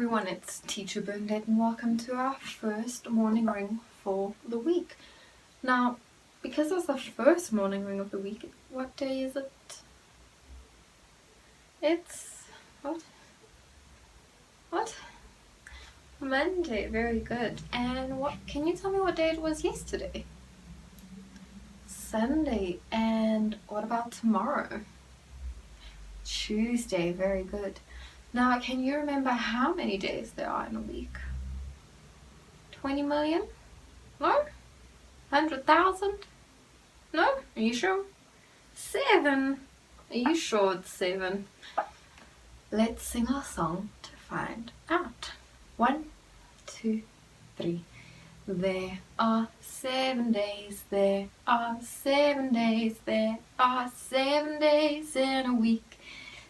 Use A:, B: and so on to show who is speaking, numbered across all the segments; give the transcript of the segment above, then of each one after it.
A: everyone, it's Teacher Bernadett and welcome to our first morning ring for the week. Now, because it's the first morning ring of the week, what day is it? It's... What? Monday, very good. And can you tell me what day it was yesterday? Sunday. And what about tomorrow? Tuesday, very good. Now, can you remember how many days there are in a week? 20 million? No? 100,000? No? Are you sure? 7. Are you sure it's 7? Let's sing our song to find out. 1, 2, 3. There are 7 days, there are 7 days, there are 7 days in a week.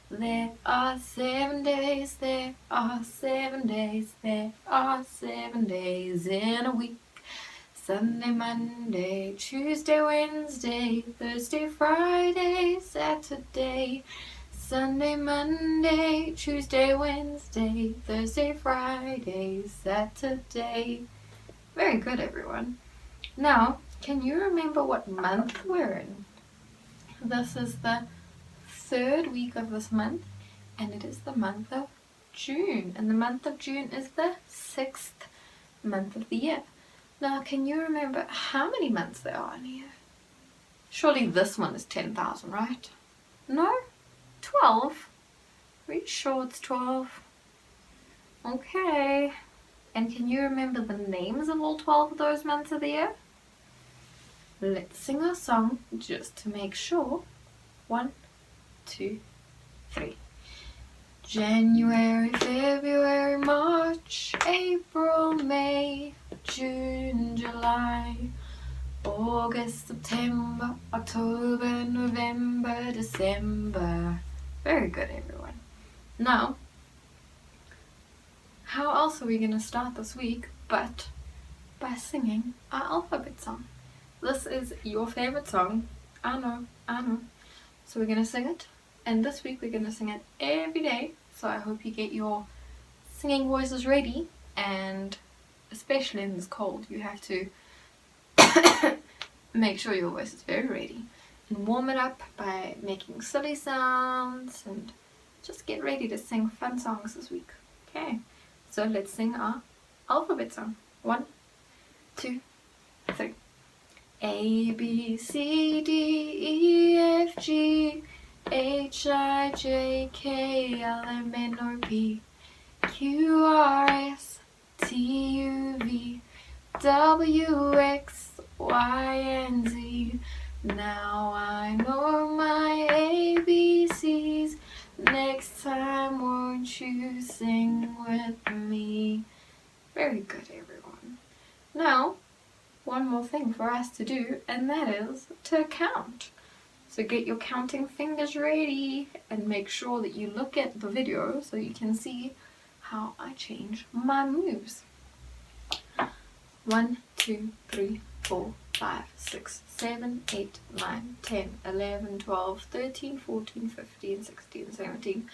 A: There are 7 days, there are 7 days, there are 7 days in a week. Sunday, Monday, Tuesday, Wednesday, Thursday, Friday, Saturday. Sunday, Monday, Tuesday, Wednesday, Thursday, Friday, Saturday. Very good, everyone. Now, can you remember what month we're in? This is the 3rd week of this month, and it is the month of June, and the month of June is the 6th month of the year. Now, can you remember how many months there are in a year? Surely this one is 10,000, right? No? 12? Are you sure it's 12? Okay. And can you remember the names of all 12 of those months of the year? Let's sing our song just to make sure. 1, 2, 3. January, February, March, April, May, June, July, August, September, October, November, December. Very good, everyone. Now, how else are we going to start this week but by singing our alphabet song? This is your favorite song. I know. So we're going to sing it. And this week we're going to sing it every day. So I hope you get your singing voices ready. And especially in this cold, you have to make sure your voice is very ready. And warm it up by making silly sounds. And just get ready to sing fun songs this week. Okay, so let's sing our alphabet song. 1, 2, 3. A, B, C, D, E, F, G, H, I, J, K, L, M, N, O, P, Q, R, S, T, U, V, W, X, Y, and Z. Now I know my ABCs. Next time won't you sing with me? Very good, everyone. Now, one more thing for us to do, and that is to count. So get your counting fingers ready and make sure that you look at the video so you can see how I change my moves. 1, 2, 3, 4, 5, 6, 7, 8, 9, 10, 11, 12, 13, 14, 15, 16, 17,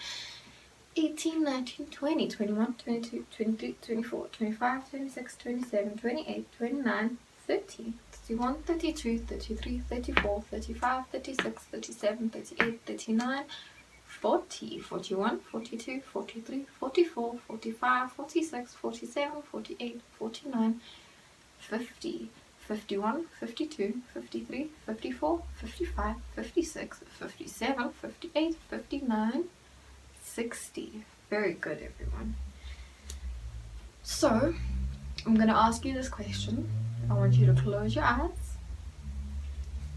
A: 18, 19, 20, 21, 22, 23, 24, 25, 26, 27, 28, 29, 30, 31, 32, 33, 34, 35, 36, 37, 38, 39, 40, 41, 42, 43, 44, 45, 46, 47, 48, 49, 50, 51, 52, 53, 54, 55, 56, 57, 58, 59, 60. Very good, everyone. So, I'm going to ask you this question. I want you to close your eyes,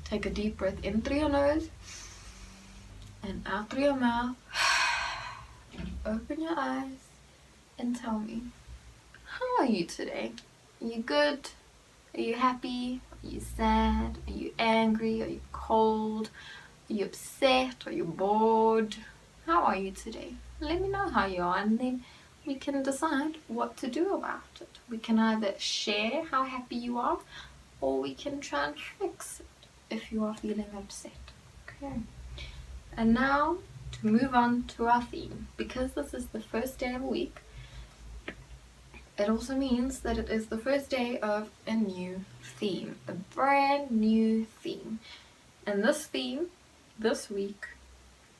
A: take a deep breath in through your nose and out through your mouth. Open your eyes and tell me, how are you today? Are you good? Are you happy? Are you sad? Are you angry? Are you cold? Are you upset? Are you bored? How are you today? Let me know how you are, and then we can decide what to do about it. We can either share how happy you are, or we can try and fix it if you are feeling upset. Okay. And now to move on to our theme. Because this is the first day of the week, it also means that it is the first day of a new theme, a brand new theme. And this theme this week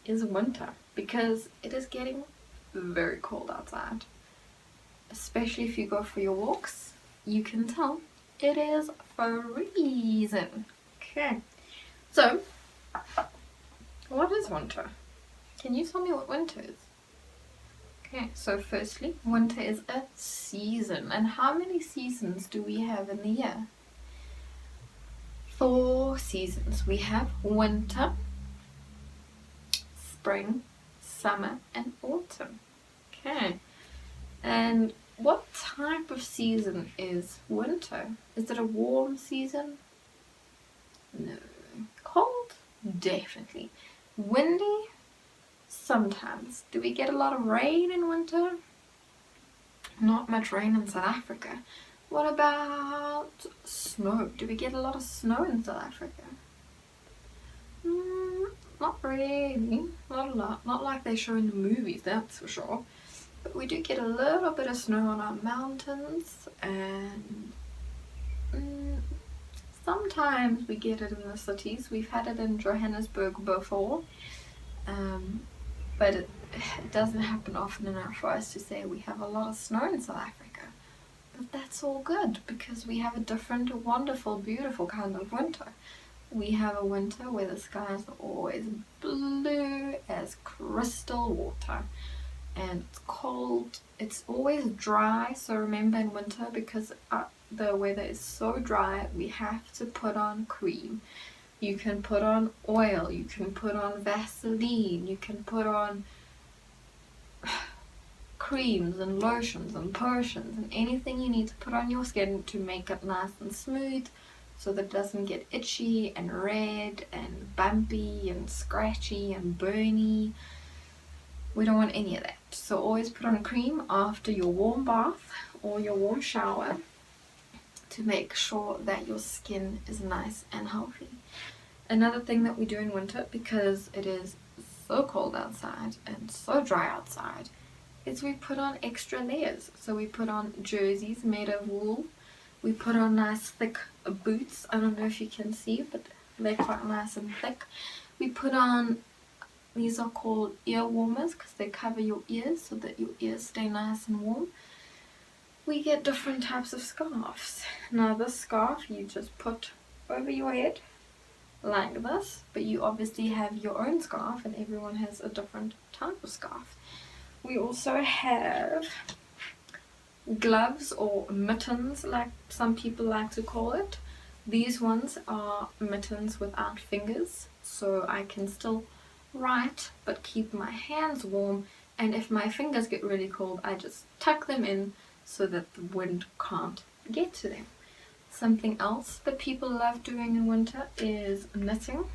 A: is winter, because it is getting very cold outside. Especially if you go for your walks, you can tell it is freezing. Okay, so what is winter? Can you tell me what winter is? Okay, so firstly, winter is a season. And how many seasons do we have in the year? 4 seasons. We have winter, spring, summer, and autumn. Okay, and what type of season is winter? Is it a warm season? No. Cold? Definitely. Windy? Sometimes. Do we get a lot of rain in winter? Not much rain in South Africa. What about snow? Do we get a lot of snow in South Africa? Not really. Not a lot. Not like they show in the movies, that's for sure. But we do get a little bit of snow on our mountains, and sometimes we get it in the cities. We've had it in Johannesburg before, but it doesn't happen often enough for us to say we have a lot of snow in South Africa. But that's all good, because we have a different, wonderful, beautiful kind of winter. We have a winter where the skies are always blue as crystal water. And it's cold, it's always dry. So remember, in winter, because the weather is so dry, we have to put on cream. You can put on oil, you can put on Vaseline, you can put on creams and lotions and potions and anything you need to put on your skin to make it nice and smooth, so that it doesn't get itchy and red and bumpy and scratchy and burny. We don't want any of that. So always put on cream after your warm bath or your warm shower to make sure that your skin is nice and healthy. Another thing that we do in winter, because it is so cold outside and so dry outside, is we put on extra layers. So we put on jerseys made of wool. We put on nice thick boots. I don't know if you can see, but they're quite nice and thick. We put on, these are called ear warmers, because they cover your ears so that your ears stay nice and warm. We get different types of scarves. Now this scarf you just put over your head like this, but you obviously have your own scarf, and everyone has a different type of scarf. We also have gloves, or mittens like some people like to call it. These ones are mittens without fingers, so I can still write but keep my hands warm, and if my fingers get really cold, I just tuck them in so that the wind can't get to them. Something else that people love doing in winter is knitting.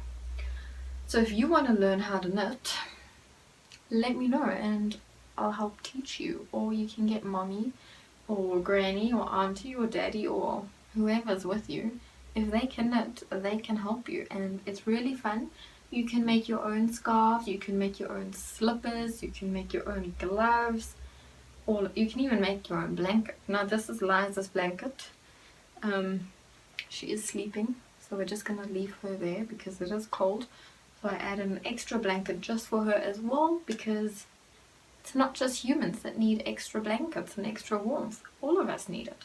A: So if you want to learn how to knit, let me know and I'll help teach you, or you can get mommy or granny or auntie or daddy or whoever's with you. If they can knit, they can help you, and it's really fun. You can make your own scarves, you can make your own slippers, you can make your own gloves, or you can even make your own blanket. Now this is Liza's blanket. She is sleeping, so we're just gonna leave her there because it is cold. So I added an extra blanket just for her as well, because it's not just humans that need extra blankets and extra warmth. All of us need it.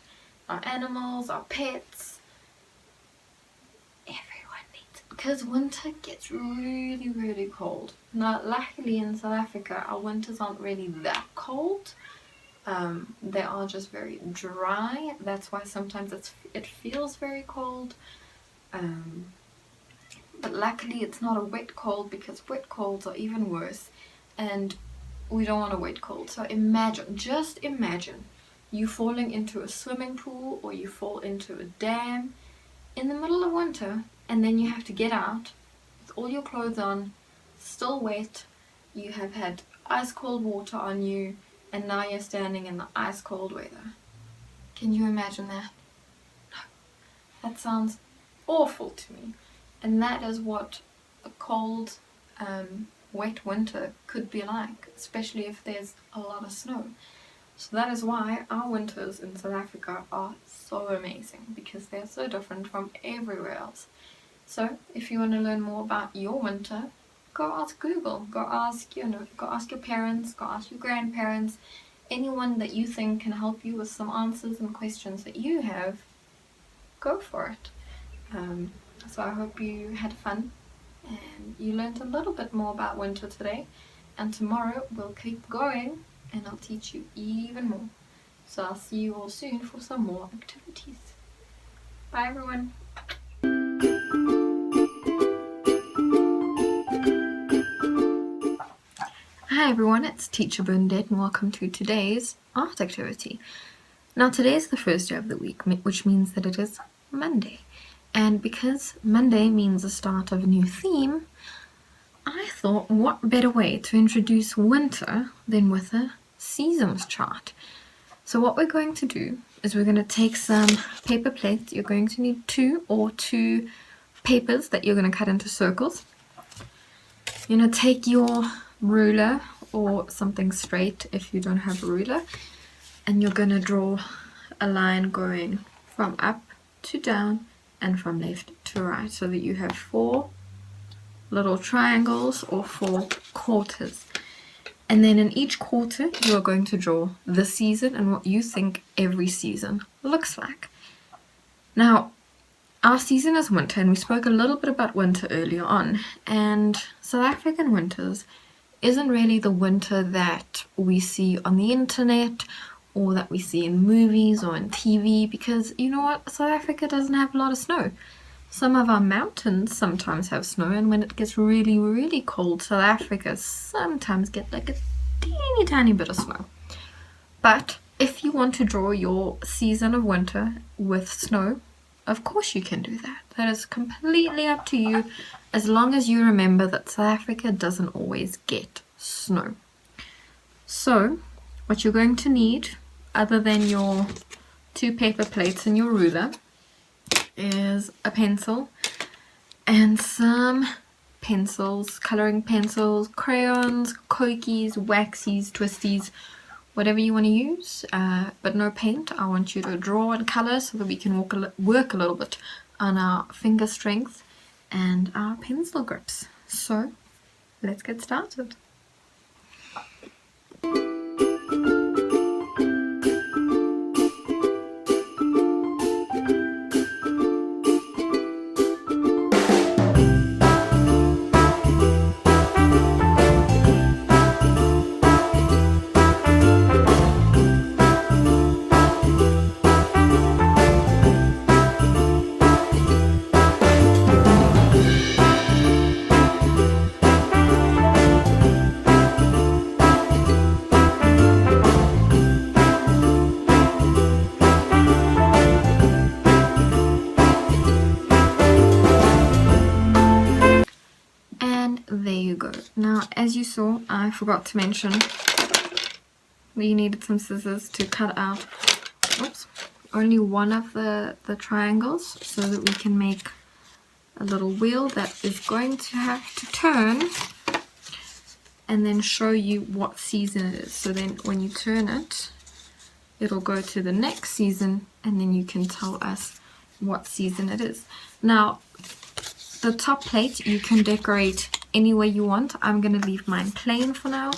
A: Our animals, our pets, everyone needs it, because winter gets really, really cold. Now luckily in South Africa our winters aren't really that cold. They are just very dry. That's why sometimes it feels very cold. But luckily it's not a wet cold, because wet colds are even worse, and we don't want a wet cold. So just imagine you falling into a swimming pool, or you fall into a dam in the middle of winter, and then you have to get out with all your clothes on, still wet. You have had ice cold water on you, and now you're standing in the ice cold weather. Can you imagine that? No. That sounds awful to me. And that is what a cold, wet winter could be like, especially if there's a lot of snow. So that is why our winters in South Africa are so amazing, because they're so different from everywhere else. So if you want to learn more about your winter, go ask Google, go ask your parents, go ask your grandparents, anyone that you think can help you with some answers and questions that you have. Go for it. So I hope you had fun and you learned a little bit more about winter today, and tomorrow we'll keep going and I'll teach you even more. So I'll see you all soon for some more activities. Bye everyone. Hi everyone, it's Teacher Bernadett and welcome to today's art activity. Now today is the first day of the week, which means that it is Monday. And because Monday means the start of a new theme, I thought what better way to introduce winter than with a seasons chart. So what we're going to do is we're going to take some paper plates. You're going to need two papers that you're going to cut into circles. You're going to take your ruler or something straight if you don't have a ruler, and you're going to draw a line going from up to down and from left to right, so that you have 4 little triangles or 4 quarters. And then in each quarter you are going to draw the season and what you think every season looks like. Now our season is winter, and we spoke a little bit about winter earlier on, and South African winters isn't really the winter that we see on the internet or that we see in movies or in TV, because you know what, South Africa doesn't have a lot of snow. Some of our mountains sometimes have snow, and when it gets really, really cold, South Africa sometimes get like a teeny tiny bit of snow. But if you want to draw your season of winter with snow, of course you can do that. That is completely up to you, as long as you remember that South Africa doesn't always get snow. So what you're going to need, other than your 2 paper plates and your ruler, is a pencil and some pencils, coloring pencils, crayons, cokies, waxies, twisties, whatever you want to use, but no paint. I want you to draw and color so that we can work a little bit on our finger strength and our pencil grips. So let's get started. There you go. Now, as you saw, I forgot to mention we needed some scissors to cut out only one of the triangles, so that we can make a little wheel that is going to have to turn and then show you what season it is. So then when you turn it, it'll go to the next season, and then you can tell us what season it is. Now, the top plate you can decorate any way you want. I'm going to leave mine plain for now.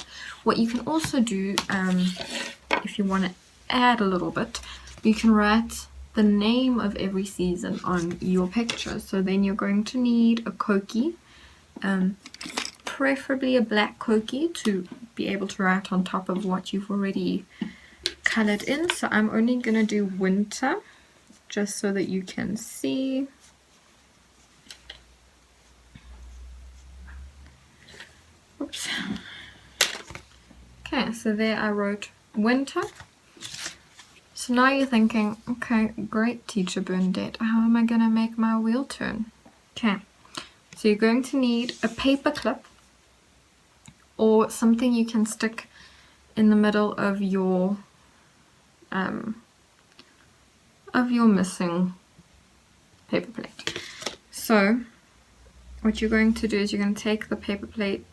A: What you can also do, if you want to add a little bit, you can write the name of every season on your picture. So then you're going to need a kokie, preferably a black kokie, to be able to write on top of what you've already colored in. So I'm only going to do winter, just so that you can see. Oops. Okay, so there I wrote winter. So now you're thinking, okay, great, Teacher Bernadett, how am I going to make my wheel turn? Okay, so you're going to need a paper clip or something you can stick in the middle of your missing paper plate. So what you're going to do is you're going to take the paper clip,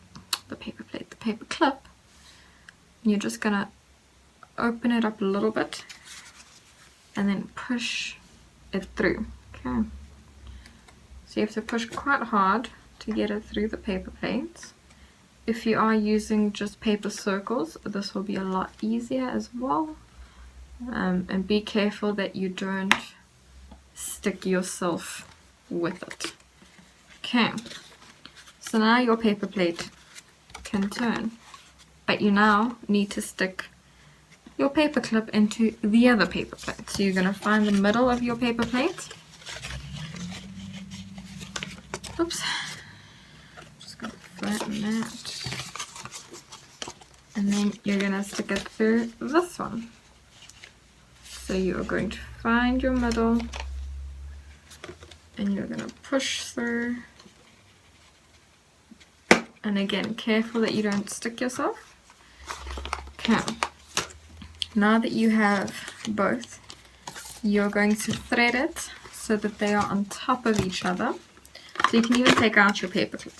A: and you're just going to open it up a little bit and then push it through. Okay, so you have to push quite hard to get it through the paper plates. If you are using just paper circles, this will be a lot easier as well. And be careful that you don't stick yourself with it. Okay, so now your paper plate can turn, but you now need to stick your paper clip into the other paper plate. So you're going to find the middle of your paper plate. Oops, just going to flatten that, and then you're going to stick it through this one. So you're going to find your middle and you're going to push through, and again, careful that you don't stick yourself. Okay, now that you have both, you're going to thread it so that they are on top of each other. So you can even take out your paper clip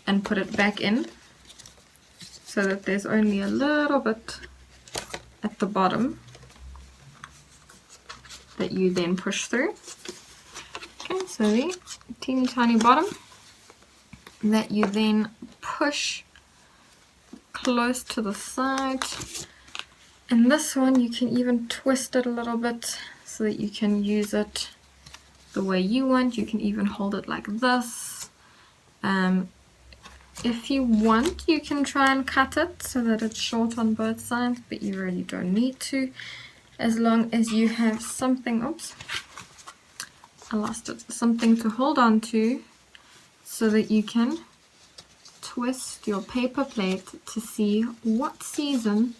A: and put it back in so that there's only a little bit at the bottom that you then push through. Okay, so the teeny tiny bottom that you then push close to the side. And this one you can even twist it a little bit so that you can use it the way you want. You can even hold it like this. If you want, you can try and cut it so that it's short on both sides, but you really don't need to, as long as you have something, oops, I lost it, something to hold on to so that you can twist your paper plate to see what season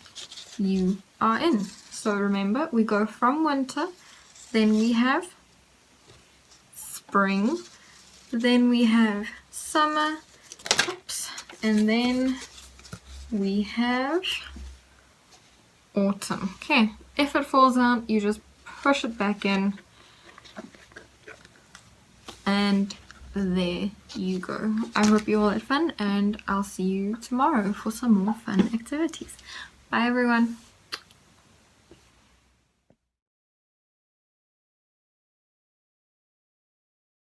A: you are in. So remember, we go from winter, then we have spring, then we have summer, oops, and then we have autumn. Okay, if it falls out, you just push it back in, and there you go. I hope you all had fun, and I'll see you tomorrow for some more fun activities. Bye everyone.